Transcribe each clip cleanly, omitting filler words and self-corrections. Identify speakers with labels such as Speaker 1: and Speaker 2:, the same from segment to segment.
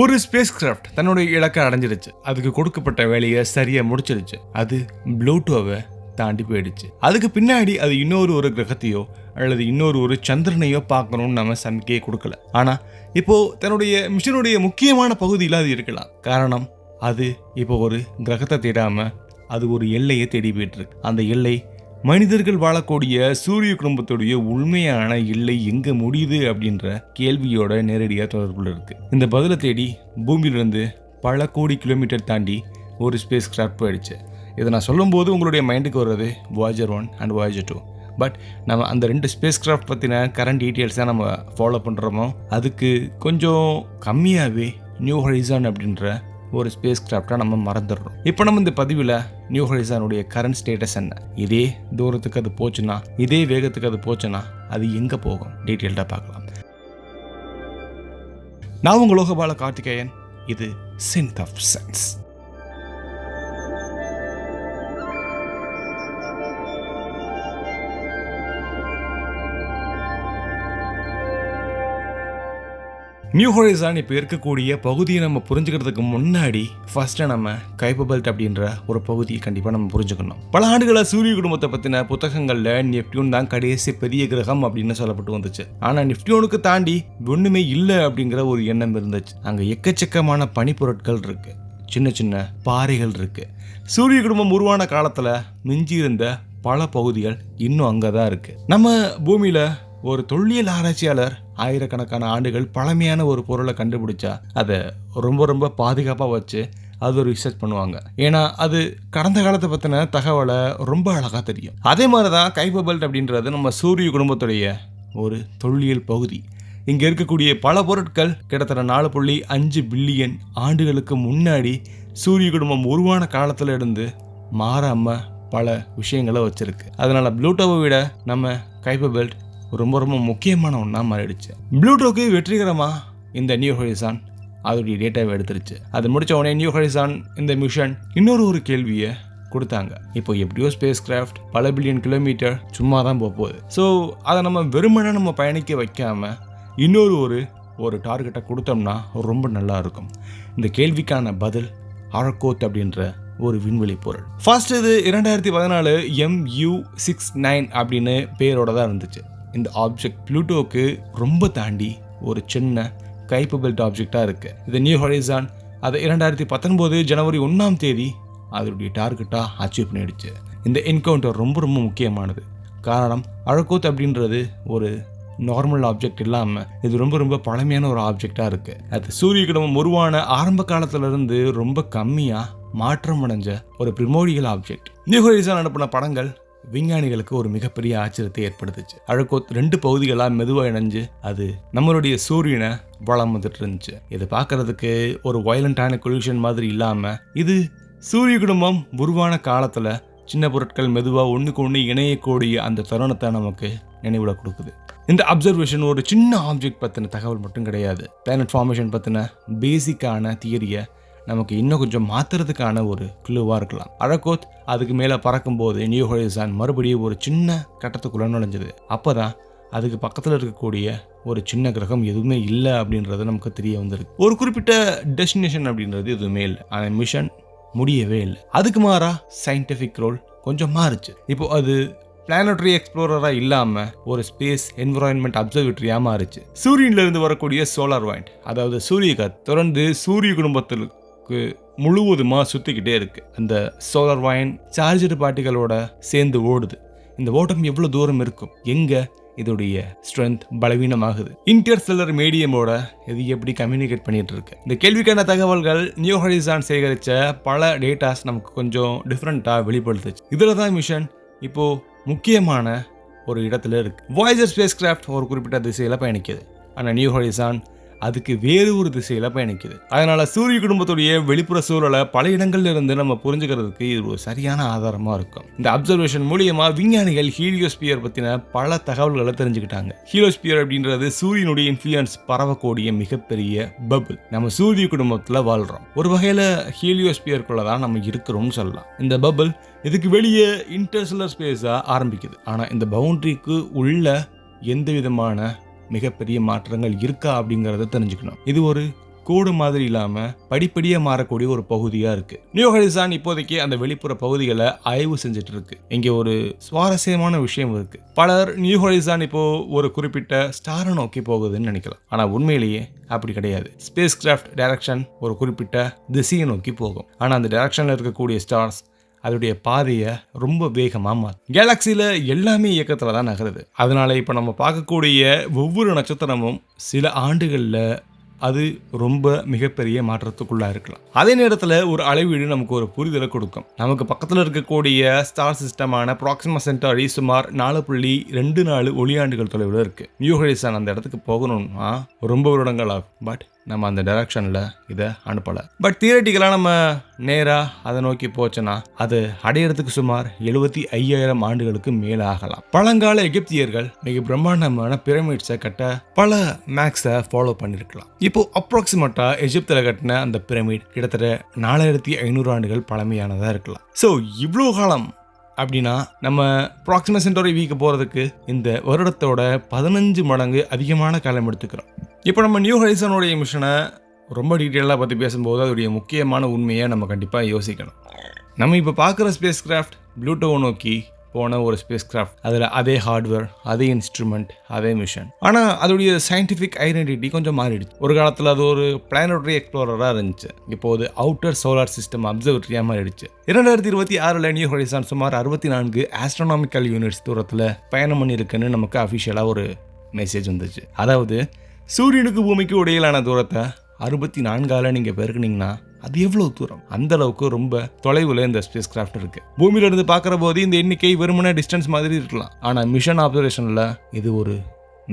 Speaker 1: ஒரு space craft தன்னுடைய இலக்கை அடைஞ்சிருச்சு. அதுக்கு கொடுக்கப்பட்ட வேலையை சரியா முடிச்சிருச்சு. அது ப்ளூட்டோவை தாண்டி போயிடுச்சு. அதுக்கு பின்னாடி அது இன்னொரு கிரகத்தையோ அல்லது இன்னொரு சந்திரனையோ பார்க்கணும்னு நம்ம சமிக்கையை கொடுக்கல. ஆனா இப்போ தன்னுடைய மிஷனுடைய முக்கியமான பகுதியில் அது இருக்கலாம். காரணம், அது இப்போ ஒரு கிரகத்தை தேடாம அது ஒரு எல்லையை தேடி போயிட்டு இருக்கு. அந்த எல்லை மனிதர்கள் வாழக்கூடிய சூரிய குடும்பத்துடைய உண்மையான எல்லை எங்க முடியுது அப்படின்ற கேள்வியோட நேரடியாக தொடர்புல இருக்கு. இந்த பதிலை தேடி பூமியிலிருந்து பல கோடி கிலோமீட்டர் தாண்டி ஒரு ஸ்பேஸ் கிராஃப்ட் போயிடுச்சு. இதை நான் சொல்லும்போது உங்களுடைய மைண்டுக்கு வர்றது Voyager 1 அண்ட் Voyager 2. பட் நம்ம அந்த 2 ஸ்பேஸ் கிராஃப்ட் பற்றின கரண்ட் டீட்டெயில்ஸ் தான் நம்ம ஃபாலோ பண்ணுறோமோ அதுக்கு கொஞ்சம் கம்மியாகவே நியூ ஹொரைசான் அப்படின்ற ஒரு ஸ்பேஸ் கிராஃப்டாக நம்ம மறந்துடுறோம். இப்போ நம்ம இந்த பதிவில் நியூ ஹொரைசானுடைய கரண்ட் ஸ்டேட்டஸ் என்ன, இதே தூரத்துக்கு அது போச்சுன்னா, இதே வேகத்துக்கு அது போச்சுன்னா அது எங்கே போகும், டீட்டெயில்டாக பார்க்கலாம். நான் உங்கள் லோகபால கார்த்திகேயன். இது சின்த் ஆஃப் சயின்ஸ். நியூ ஹொரைசான் இப்போ இருக்கக்கூடிய பகுதியை நம்ம புரிஞ்சுக்கிறதுக்கு முன்னாடி ஃபர்ஸ்ட்டு நம்ம கைப்பர் பெல்ட் அப்படின்ற ஒரு பகுதியை கண்டிப்பாக நம்ம புரிஞ்சுக்கணும். பல ஆண்டுகளாக சூரிய குடும்பத்தை பற்றின புத்தகங்களில் நெப்டியூன் தான் கடைசி பெரிய கிரகம் அப்படின்னு சொல்லப்பட்டு வந்துச்சு. ஆனால் நெப்டியூனுக்கு தாண்டி ஒன்றுமே இல்லை அப்படிங்கிற ஒரு எண்ணம் இருந்துச்சு. அங்கே எக்கச்சக்கமான பனிப்பொருட்கள் இருக்கு, சின்ன சின்ன பாறைகள் இருக்கு. சூரிய குடும்பம் உருவான காலத்தில் மிஞ்சி இருந்த பல பகுதிகள் இன்னும் அங்கே தான் இருக்கு. நம்ம பூமியில் ஒரு தொல்லியல் ஆராய்ச்சியாளர் ஆயிரக்கணக்கான ஆண்டுகள் பழமையான ஒரு பொருளை கண்டுபிடிச்சா அதை ரொம்ப பாதுகாப்பாக வச்சு அது ஒரு ரிசர்ச் பண்ணுவாங்க. ஏன்னா அது கடந்த காலத்தை பற்றின தகவலை ரொம்ப அழகாக தெரியும். அதே மாதிரி தான் கைப்பர் பெல்ட் அப்படின்றது நம்ம சூரிய குடும்பத்துடைய ஒரு தொல்லியல் பகுதி. இங்கே இருக்கக்கூடிய பல பொருட்கள் கிட்டத்தட்ட 4.5 பில்லியன் ஆண்டுகளுக்கு முன்னாடி சூரிய குடும்பம் உருவான காலத்தில் இருந்து மாறாமல் பல விஷயங்களை வச்சிருக்கு. அதனால ப்ளூட்டோவை விட நம்ம கைப்பர் பெல்ட் ரொம்ப முக்கியமான ஒன்றா மாறிடுச்சு. ப்ளூட்டோக்கு வெற்றிகரமாக இந்த நியூ ஹொரைசான் அதோடைய டேட்டாவை எடுத்துருச்சு. அது முடித்த உடனே நியூ ஹொரைசான் இந்த மிஷன் இன்னொரு கேள்வியை கொடுத்தாங்க. இப்போ எப்படியோ ஸ்பேஸ் கிராஃப்ட் பல பில்லியன் கிலோமீட்டர் சும்மா தான் போகுது. ஸோ அதை நம்ம வெறுமனே நம்ம பயணிக்க வைக்காம இன்னொரு டார்கெட்டை கொடுத்தோம்னா ரொம்ப நல்லா இருக்கும். இந்த கேள்விக்கான பதில் அரகோத் அப்படின்ற ஒரு விண்வெளி பொருள். ஃபர்ஸ்ட் இது 2014 MU69 அப்படின்னு பேரோட தான் இருந்துச்சு. இந்த ஆப்ஜெக்ட் ப்ளூட்டோக்கு ரொம்ப தாண்டி ஒரு சின்ன கைப்பர் பெல்ட் ஆப்ஜெக்டாக இருக்கு. இது நியூ ஹொரைசான் அதை 2019 ஜனவரி 1 அதோடைய டார்கெட்டாக அச்சீவ் பண்ணிடுச்சு. இந்த என்கவுண்டர் ரொம்ப முக்கியமானது. காரணம், அரகோத் அப்படின்றது ஒரு நார்மல் ஆப்ஜெக்ட் இல்லாமல் இது ரொம்ப பழமையான ஒரு ஆப்ஜெக்டாக இருக்குது. அது சூரிய குடும்பம் உருவான ஆரம்ப காலத்திலிருந்து ரொம்ப கம்மியாக மாற்றம் அடைஞ்ச ஒரு பிரிமோடியல் ஆப்ஜெக்ட். நியூ ஹொரைசான் அனுப்பின படங்கள் விஞ்ஞானிகளுக்கு ஒரு மிகப்பெரிய ஆச்சரியத்தை ஏற்படுத்துச்சு. அரகோத் 2 பகுதிகளாக மெதுவாக இணைஞ்சு அது நம்மளுடைய சூரியனை வளம் வந்துட்டு இருந்துச்சு. இது பார்க்கறதுக்கு ஒரு வயலண்டான கொல்யூஷன் மாதிரி இல்லாமல் இது சூரிய குடும்பம் உருவான காலத்தில் சின்ன பொருட்கள் மெதுவாக ஒன்றுக்கு ஒன்று இணையக்கூடிய அந்த தருணத்தை நமக்கு நினைவுல கொடுக்குது. இந்த அப்சர்வேஷன் ஒரு சின்ன ஆப்ஜெக்ட் பற்றின தகவல் மட்டும் கிடையாது. பிளானட் ஃபார்மேஷன் பற்றின பேசிக்கான தியரியை நமக்கு இன்னும் கொஞ்சம் மாற்றுறதுக்கான ஒரு க்ளூவாக இருக்கலாம். அரகோத் அதுக்கு மேலே பறக்கும்போது நியூ ஹொரைசான் மறுபடியும் ஒரு சின்ன கட்டத்துக்குள்ளே நுழைஞ்சது. அப்போ தான் அதுக்கு பக்கத்தில் இருக்கக்கூடிய ஒரு சின்ன கிரகம் எதுவுமே இல்லை அப்படின்றது நமக்கு தெரிய வந்திருக்கு. ஒரு குறிப்பிட்ட டெஸ்டினேஷன் அப்படின்றது எதுவுமே இல்லை. ஆனால் மிஷன் முடியவே இல்லை. அதுக்கு மாறா சயின்டிஃபிக் ரோல் கொஞ்சம் மாறுச்சு. இப்போ அது பிளானட்டரி எக்ஸ்ப்ளோரராக இல்லாமல் ஒரு ஸ்பேஸ் என்விரான்மெண்ட் அப்சர்வேட்டரியாக மாறுச்சு. சூரியனிலிருந்து வரக்கூடிய சோலார் வைண்ட், அதாவது சூரிய காற்று தொடர்ந்து சூரிய குடும்பத்தில் முழுவதுமாக சுற்றிக்கிட்டே இருக்கு. அந்த சோலார் வைண்ட் சார்ஜடு பார்ட்டிகளோட சேர்ந்து ஓடுது. இந்த ஓட்டம் எவ்வளோ தூரம் இருக்கும், எங்கே இதோடைய ஸ்ட்ரென்த் பலவீனமாகுது, இன்டர்ஸ்டெல்லர் மீடியமோட இது எப்படி கம்யூனிகேட் பண்ணிட்டு இருக்கு. இந்த கேள்விக்கான தகவல்கள் நியூ ஹொரைசான் சேகரித்த பல டேட்டாஸ் நமக்கு கொஞ்சம் டிஃப்ரெண்ட்டாக வெளிப்படுத்துச்சு. இதில் தான் மிஷன் இப்போ முக்கியமான ஒரு இடத்துல இருக்கு. வாயேஜர் ஸ்பேஸ் கிராஃப்ட் ஒரு குறிப்பிட்ட திசையில் பயணிக்குது. ஆனால் நியூ ஹொரைசான் அதுக்கு வேறு ஒரு திசையில் பயணிக்குது. அதனால சூரிய குடும்பத்துடைய வெளிப்புற சூழலை பல இடங்கள்ல இருந்து நம்ம புரிஞ்சுக்கிறதுக்கு இது ஒரு சரியான ஆதாரமாக இருக்கும். இந்த அப்சர்வேஷன் மூலியமா விஞ்ஞானிகள் ஹீலியோஸ்பியர் பற்றின பல தகவல்களை தெரிஞ்சுக்கிட்டாங்க. ஹீலியோஸ்பியர் அப்படின்றது சூரியனுடைய இன்ஃப்ளூயன்ஸ் பரவக்கூடிய மிகப்பெரிய பபிள். நம்ம சூரிய குடும்பத்தில் வாழ்கிறோம். ஒரு வகையில் ஹீலியோஸ்பியருக்குள்ள தான் நம்ம இருக்கிறோம்னு சொல்லலாம். இந்த பபிள் இதுக்கு வெளியே இன்டர்ஸ்டெல்லர் ஸ்பேஸாக ஆரம்பிக்குது. ஆனால் இந்த பவுண்டரிக்கு உள்ள எந்த விதமான மிகப்பெரிய மாற்றங்கள் இருக்கா அப்படிங்கிறத தெரிஞ்சுக்கணும். இது ஒரு கோடு மாதிரி இல்லாம படிப்படியா மாறக்கூடிய ஒரு பகுதியா இருக்கு. நியூ ஹொரைசான் இப்போதைக்கு அந்த வெளிப்புற பகுதிகளை ஆய்வு செஞ்சுட்டு இருக்கு. இங்க ஒரு சுவாரஸ்யமான விஷயம் இருக்கு. பலர் நியூ ஹொரைசான் இப்போ ஒரு குறிப்பிட்ட ஸ்டாரை நோக்கி போகுதுன்னு நினைக்கலாம். ஆனா உண்மையிலேயே அப்படி கிடையாது. ஸ்பேஸ் கிராஃப்ட் டைரக்ஷன் ஒரு குறிப்பிட்ட திசையை நோக்கி போகும். ஆனா அந்த டைரக்ஷன்ல இருக்கக்கூடிய ஸ்டார்ஸ் அதோடைய பாதையை ரொம்ப வேகமாக மாற்றும். கேலக்சியில் எல்லாமே இயக்கத்தில் தான் நகருது. அதனால இப்போ நம்ம பார்க்கக்கூடிய ஒவ்வொரு நட்சத்திரமும் சில ஆண்டுகளில் அது ரொம்ப மிகப்பெரிய மாற்றத்துக்குள்ளா இருக்கலாம். அதே நேரத்தில் ஒரு அளவீடு நமக்கு ஒரு புரிதலை கொடுக்கும். நமக்கு பக்கத்தில் இருக்கக்கூடிய ஸ்டார் சிஸ்டமான ப்ராக்சிமா சென்டாரி சுமார் 4.24 ஒளியாண்டுகள் தொலைவில் இருக்கு. நியூ ஹொரைசான் அந்த இடத்துக்கு போகணும்னா ரொம்ப வருடங்கள் ஆகும். பட் நம்ம அந்த டைரக்ஷனில் இதை அனுப்பலை. பட் தியரட்டிக்கலாக நம்ம நேராக அதை நோக்கி போச்சோன்னா அது அடையிறதுக்கு சுமார் 75,000 ஆண்டுகளுக்கு மேலே ஆகலாம். பழங்கால எகிப்தியர்கள் மிக பிரம்மாண்டமான பிரமிட்ஸை கட்ட பல மேக்ஸை ஃபாலோ பண்ணியிருக்கலாம். இப்போ அப்ராக்சிமேட்டா எகிப்தில் கட்டின அந்த பிரமிட் கிட்டத்தட்ட 4,500 ஆண்டுகள் பழமையானதாக இருக்கலாம். ஸோ இவ்வளோ காலம் அப்படின்னா நம்ம ப்ராக்சிமா சென்டாரி வீக்கு போகிறதுக்கு இந்த வருடத்தோட 15 மடங்கு அதிகமான காலம் எடுத்துக்கிறோம். இப்போ நம்ம நியூ ஹொரைசானுடைய மிஷனை ரொம்ப டீட்டெயிலாக பற்றி பேசும்போது அதோடைய முக்கியமான உண்மையை நம்ம கண்டிப்பாக யோசிக்கணும். நம்ம இப்போ பார்க்குற ஸ்பேஸ் கிராஃப்ட் ப்ளூட்டோவை நோக்கி போன ஒரு ஸ்பேஸ் கிராஃப்ட். அதில் அதே ஹார்ட்வேர், அதே இன்ஸ்ட்ருமெண்ட், அதே மிஷன். ஆனால் அதோடைய சயின்டிஃபிக் ஐடென்டிட்டி கொஞ்சம் மாறிடுச்சு. ஒரு காலத்தில் அது ஒரு பிளானட்டரி எக்ஸ்ப்ளோரராக இருந்துச்சு. இப்போது அவுட்டர் சோலார் சிஸ்டம் அப்சர்வேட்டரியாக மாறிடுச்சு. 2026 நியூ ஹொரைசான் சுமார் 64 ஆஸ்ட்ரோனாமிக்கல் யூனிட்ஸ் தூரத்தில் பயணம் பண்ணியிருக்குன்னு நமக்கு அஃபிஷியலாக ஒரு மெசேஜ் வந்துச்சு. அதாவது சூரியனுக்கு பூமிக்கு இடையிலான தூரத்தை 64ஆல் நீங்கள் பெருக்குனீங்கன்னா அது எவ்வளவு தூரம்? அந்த அளவுக்கு ரொம்ப தொலைவில் இந்த ஸ்பேஸ் கிராஃப்ட் இருக்கு. பூமியில இருந்து பார்க்குற போது இந்த எண்ணிக்கை வெறுமனே டிஸ்டன்ஸ் மாதிரி இருக்கலாம். ஆனால் மிஷன் ஆப்சர்வேஷனில் இது ஒரு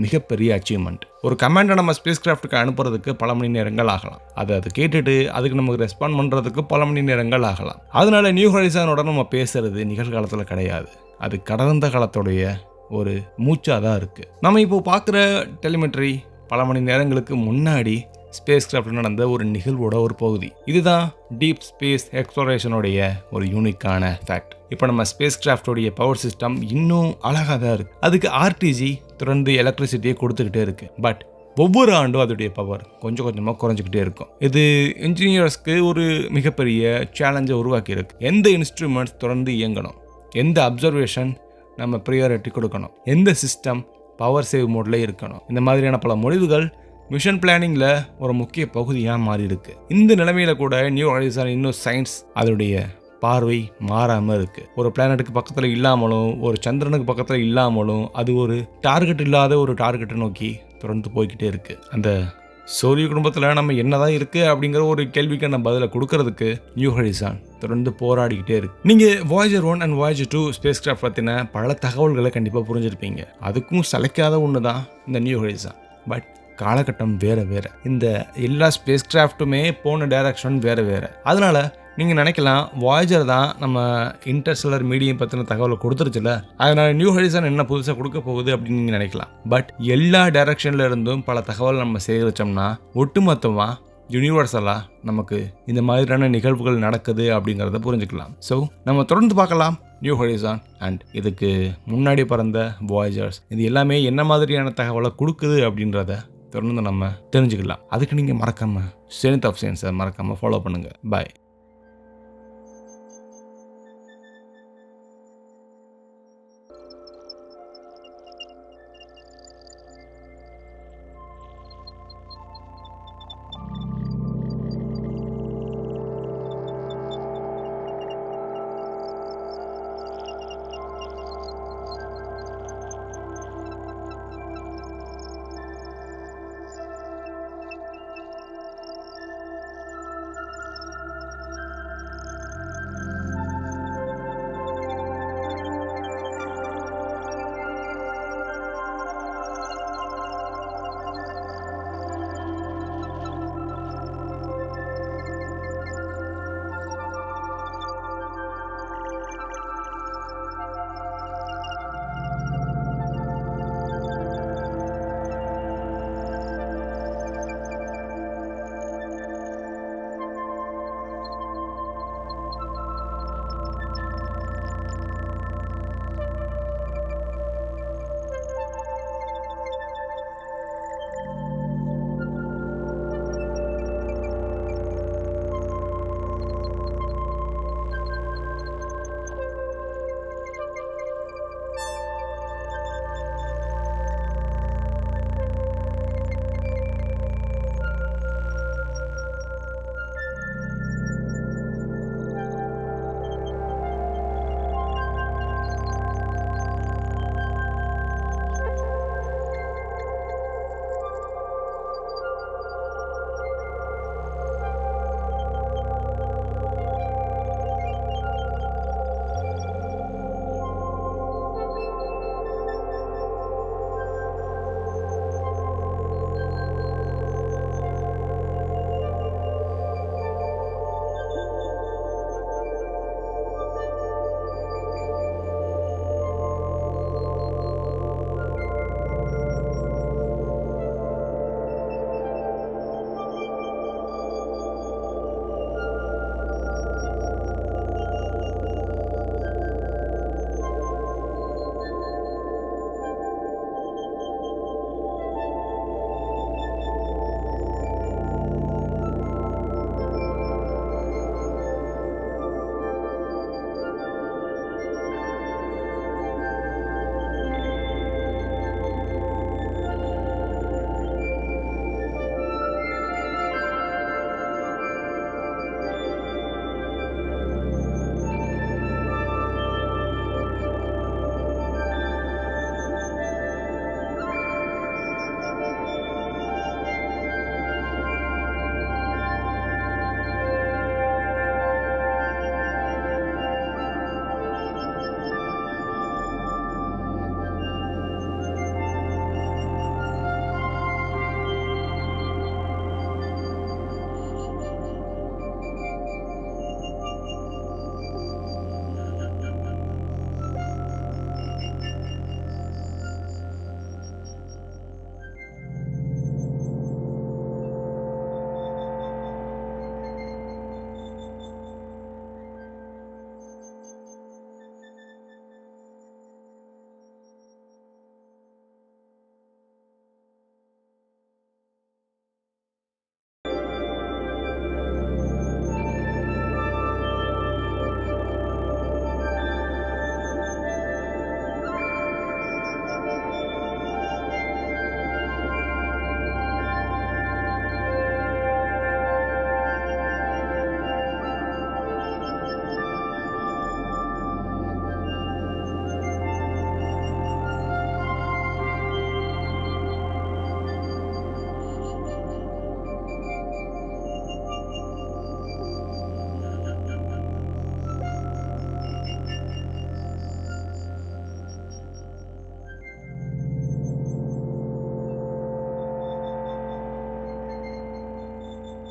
Speaker 1: மிகப்பெரிய அச்சீவ்மெண்ட். ஒரு கமாண்டை நம்ம ஸ்பேஸ் கிராஃப்ட்டுக்கு அனுப்புறதுக்கு பல மணி நேரங்கள் ஆகலாம். அது கேட்டுட்டு அதுக்கு நமக்கு ரெஸ்பாண்ட் பண்ணுறதுக்கு பல மணி நேரங்கள் ஆகலாம். அதனால நியூ ஹொரைசானோட நம்ம பேசுறது நிகழ்காலத்தில் கிடையாது. அது கடந்த காலத்துடைய ஒரு மூச்சாக தான் இருக்கு. நம்ம இப்போ பார்க்குற டெலிமெட்ரி பல மணி நேரங்களுக்கு முன்னாடி ஸ்பேஸ் கிராஃப்ட் நடந்த ஒரு நிகழ்வோட ஒரு பகுதி. இதுதான் டீப் ஸ்பேஸ் எக்ஸ்ப்ளோரேஷனுடைய ஒரு யூனிக்கான ஃபேக்ட். இப்போ நம்ம ஸ்பேஸ் கிராஃப்டோடைய பவர் சிஸ்டம் இன்னும் அழகாக தான் இருக்கு. அதுக்கு ஆர்டிஜி தொடர்ந்து எலக்ட்ரிசிட்டியை கொடுத்துக்கிட்டே இருக்கு. பட் ஒவ்வொரு ஆண்டும் அதோடைய பவர் கொஞ்சம் கொஞ்சமாக குறைஞ்சிக்கிட்டே இருக்கும். இது இன்ஜினியர்ஸ்க்கு ஒரு மிகப்பெரிய சேலஞ்சை உருவாக்கி இருக்கு. எந்த இன்ஸ்ட்ருமெண்ட்ஸ் தொடர்ந்து இயங்கணும், எந்த அப்சர்வேஷன் நம்ம ப்ரியாரிட்டி கொடுக்கணும், எந்த சிஸ்டம் பவர் சேவ் மோடில் இருக்கணும், இந்த மாதிரியான பல முடிவுகள் மிஷன் பிளானிங்கில் ஒரு முக்கிய பகுதியாக மாறி இருக்கு. இந்த நிலைமையில கூட நியூ ஹொரைசான் இன்னும் சயின்ஸ் அதோடைய பார்வை மாறாமல் இருக்கு. ஒரு பிளானட்டுக்கு பக்கத்தில் இல்லாமலும் ஒரு சந்திரனுக்கு பக்கத்தில் இல்லாமலும் அது ஒரு டார்கெட் இல்லாத ஒரு டார்கெட்டை நோக்கி தொடர்ந்து போய்கிட்டே இருக்கு. அந்த சூரிய குடும்பத்தில் நம்ம என்னதான் இருக்கு அப்படிங்கிற ஒரு கேள்விக்கான பதிலை கொடுக்கறதுக்கு நியூ ஹொரைசான் தொடர்ந்து போராடிக்கிட்டே இருக்கு. நீங்கள் Voyager 1 and Voyager 2 space craft பற்றின பல தகவல்களை கண்டிப்பாக புரிஞ்சிருப்பீங்க. அதுக்கும் சளைக்காத ஒன்று தான் இந்த நியூ ஹொரைசான். பட் காலகட்டம் வேறு வேறு. இந்த எல்லா ஸ்பேஸ் கிராஃப்ட்டுமே போன டைரக்ஷன் வேறு வேறு. அதனால நீங்கள் நினைக்கலாம் வாயேஜர் தான் நம்ம இன்டர்ஸ்டெல்லர் மீடியம் பற்றின தகவலை கொடுத்துருச்சுல, அதனால நியூ ஹொரைசான் என்ன புதுசாக கொடுக்க போகுது அப்படின்னு நீங்கள் நினைக்கலாம். பட் எல்லா டைரக்ஷன்ல இருந்தும் பல தகவல் நம்ம சேகரித்தோம்னா ஒட்டுமொத்தமாக யூனிவர்சலாக நமக்கு இந்த மாதிரியான நிகழ்வுகள் நடக்குது அப்படிங்கிறத புரிஞ்சுக்கலாம். ஸோ நம்ம தொடர்ந்து பார்க்கலாம் நியூ ஹொரைசான் அண்ட் இதுக்கு முன்னாடி பறந்த வாயேஜர்ஸ் இது எல்லாமே என்ன மாதிரியான தகவலை கொடுக்குது அப்படின்றத தொடர்ந்து நம்ம தெரிஞ்சுக்கலாம். அதுக்கு நீங்கள் மறக்காமல் ஸ்ட்ரென்த் ஆஃப் சயின்ஸை மறக்காமல் ஃபாலோ பண்ணுங்கள். பாய்.